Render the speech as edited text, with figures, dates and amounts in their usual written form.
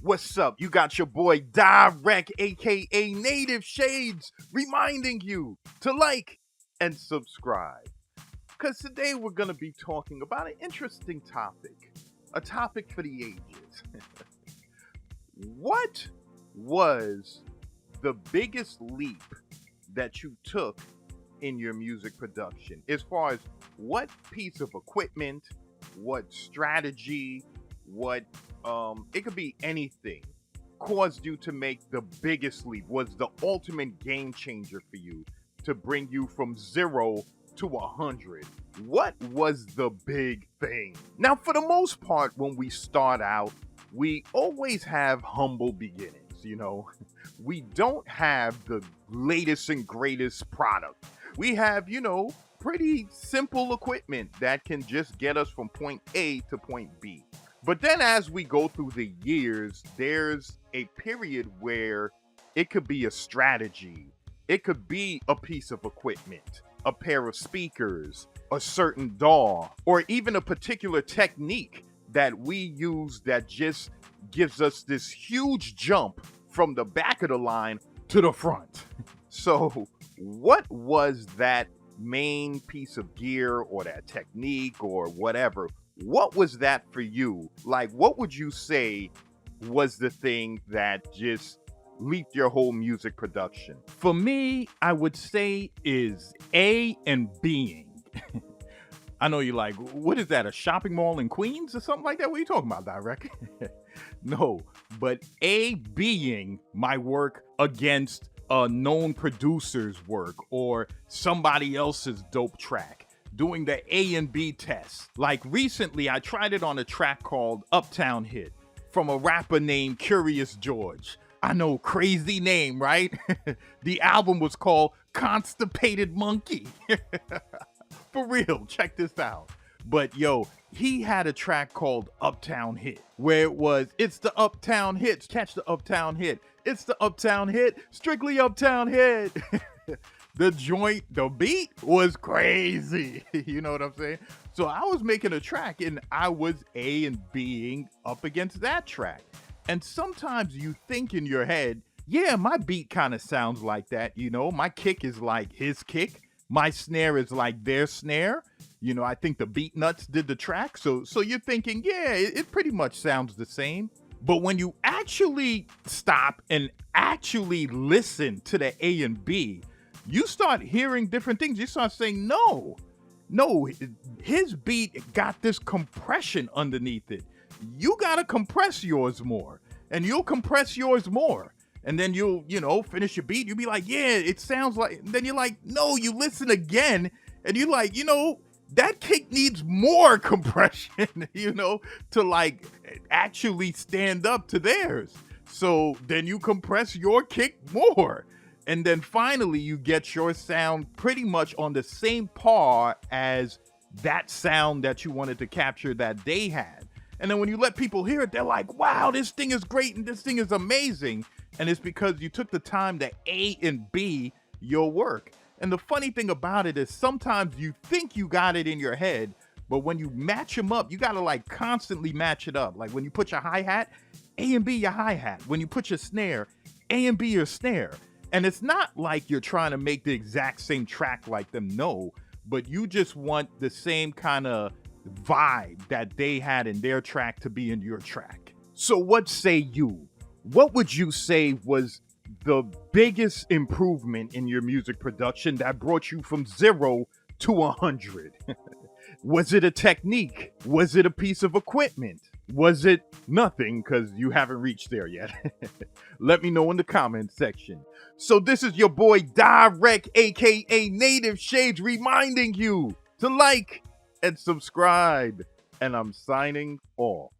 What's up? You got your boy DyReck, aka Native Shades, reminding you to like and subscribe. Because today we're going to be talking about an interesting topic, a topic for the ages. What was the biggest leap that you took in your music production? As far as what piece of equipment, what strategy, what it could be anything caused you to make the biggest leap, was the ultimate game changer for you to bring you from 0 to 100. What was the big thing? Now, for the most part, when we start out, we always have humble beginnings, We don't have the latest and greatest product. We have, pretty simple equipment that can just get us from point A to point B. But then as we go through the years, there's a period where it could be a strategy. It could be a piece of equipment, a pair of speakers, a certain DAW, or even a particular technique that we use that just gives us this huge jump from the back of the line to the front. So what was that main piece of gear or that technique or whatever? What was that for you? Like, what would you say was the thing that just leaped your whole music production? For me, I would say is A and being. I know you're like, what is that, a shopping mall in Queens or something like that? What are you talking about, DyReck? No, but A, being my work against a known producer's work or somebody else's dope track. Doing the A and B test. Like recently, I tried it on a track called Uptown Hit from a rapper named Curious George. I know, crazy name, right? The album was called Constipated Monkey. For real, check this out. But yo, he had a track called Uptown Hit, where it's the Uptown Hits, catch the Uptown Hit. It's the Uptown Hit, strictly Uptown Hit. The beat was crazy. You know what I'm saying? So I was making a track and I was A and Bing up against that track. And sometimes you think in your head, yeah, my beat kind of sounds like that. My kick is like his kick. My snare is like their snare. I think the Beat Nuts did the track. So you're thinking, yeah, it pretty much sounds the same. But when you actually stop and actually listen to the A and B, you start hearing different things. You start saying, no, his beat got this compression underneath it. You got to compress yours more, and you'll compress yours more. And then you'll, finish your beat. You'll be like, yeah, it sounds like, and then you're like, no, you listen again, and you're like, that kick needs more compression, to like actually stand up to theirs. So then you compress your kick more. And then finally, you get your sound pretty much on the same par as that sound that you wanted to capture that they had. And then when you let people hear it, they're like, wow, this thing is great and this thing is amazing. And it's because you took the time to A and B your work. And the funny thing about it is sometimes you think you got it in your head, but when you match them up, you got to like constantly match it up. Like when you put your hi-hat, A and B your hi-hat. When you put your snare, A and B your snare. And it's not like you're trying to make the exact same track like them, no, but you just want the same kind of vibe that they had in their track to be in your track. So what say you? What would you say was the biggest improvement in your music production that brought you from 0 to 100? Was it a technique? Was it a piece of equipment? Was it nothing because you haven't reached there yet? Let me know in the comment section. So this is your boy DyReck, aka Native Shades, reminding you to like and subscribe. And I'm signing off.